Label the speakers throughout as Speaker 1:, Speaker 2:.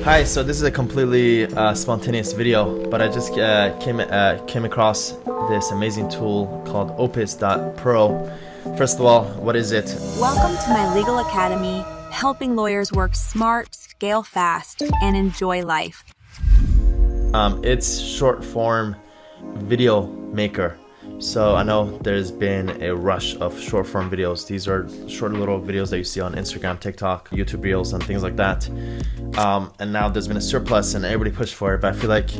Speaker 1: Hi, so this is a completely spontaneous video, but I just came across this amazing tool called Opus.pro. First of all, what is it?
Speaker 2: Welcome to my legal academy, helping lawyers work smart, scale fast, and enjoy life.
Speaker 1: It's short form video maker. So I know there's been a rush of short form videos. These are short little videos that you see on Instagram, TikTok, YouTube Reels, and things like that. And now there's been a surplus and everybody pushed for it. But I feel like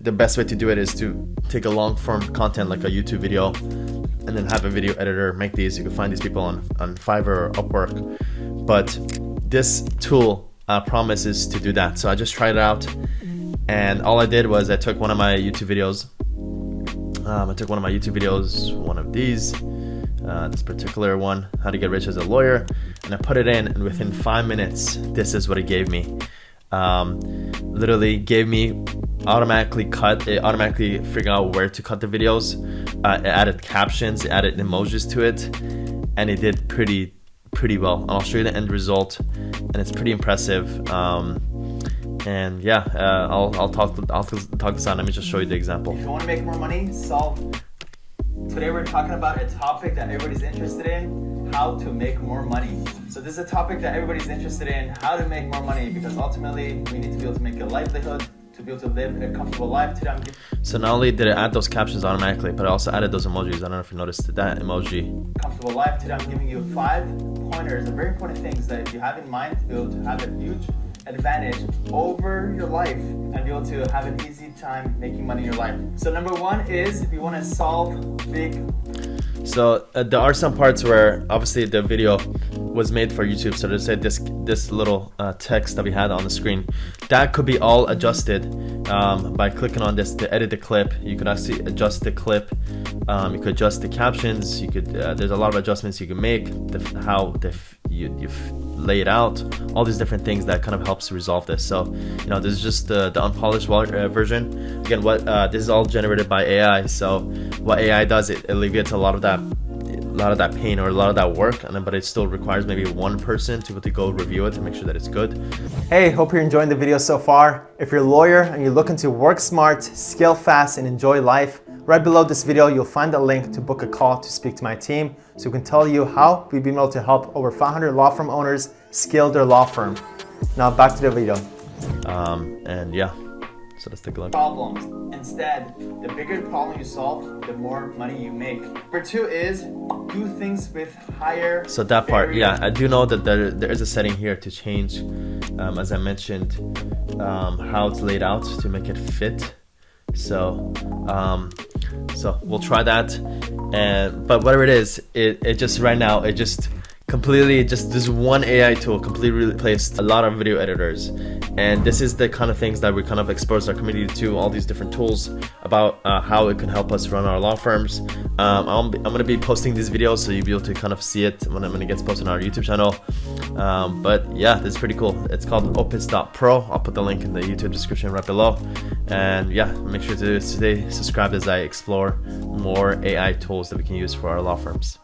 Speaker 1: the best way to do it is to take a long form content like a YouTube video and then have a video editor make these. You can find these people on Fiverr or Upwork. But this tool promises to do that. So I just tried it out. And all I did was I took one of my YouTube videos. One of these, this particular one, how to get rich as a lawyer, and I put it in, and within 5 minutes, this is what it gave me. Literally gave me automatically figuring out where to cut the videos. It added captions, it added emojis to it, and it did pretty well. I'll show you the end result, and it's pretty impressive. And yeah, I'll talk this out. Let me just show you the example.
Speaker 3: If you want to make more money, solve. Today we're talking about a topic that everybody's interested in, how to make more money. So this is a topic that everybody's interested in, how to make more money, because ultimately we need to be able to make a livelihood, to be able to live a comfortable life.
Speaker 1: So not only did it add those captions automatically, but I also added those emojis. I don't know if you noticed that emoji.
Speaker 3: Comfortable life. Today I'm giving you 5 pointers, very important things that if you have in mind to be able to have a huge advantage over your life and be able to have an easy time making money in your life. So number 1 is if you want to solve big.
Speaker 1: So there are some parts where obviously the video was made for YouTube. So to say this little text that we had on the screen, that could be all adjusted by clicking on this to edit the clip. You could actually adjust the clip. You could adjust the captions. You could there's a lot of adjustments you can make. You lay it out, all these different things that kind of helps resolve this. So this is just the unpolished version. Again, what this is all generated by AI. So what AI does, it alleviates a lot of that pain or a lot of that work, but it still requires maybe one person to go review it to make sure that it's good.
Speaker 3: Hey, hope you're enjoying the video so far. If you're a lawyer and you're looking to work smart, scale fast, and enjoy life, right below this video, you'll find a link to book a call to speak to my team so we can tell you how we've been able to help over 500 law firm owners scale their law firm. Now back to the video.
Speaker 1: And yeah, so let's take a look.
Speaker 3: Problems. Instead, the bigger the problem you solve, the more money you make. Number 2 is do things with higher.
Speaker 1: So that part, yeah, I do know that there is a setting here to change, as I mentioned, how it's laid out to make it fit. So we'll try that, but whatever it is, it just right now it just completely this one AI tool completely replaced a lot of video editors. And this is the kind of things that we kind of exposed our community to, all these different tools about how it can help us run our law firms. I'm going to be posting these videos so you'll be able to kind of see it when it gets posted on our YouTube channel. But yeah, this is pretty cool. It's called Opus.pro. I'll put the link in the YouTube description right below. And yeah, make sure to stay subscribed as I explore more AI tools that we can use for our law firms.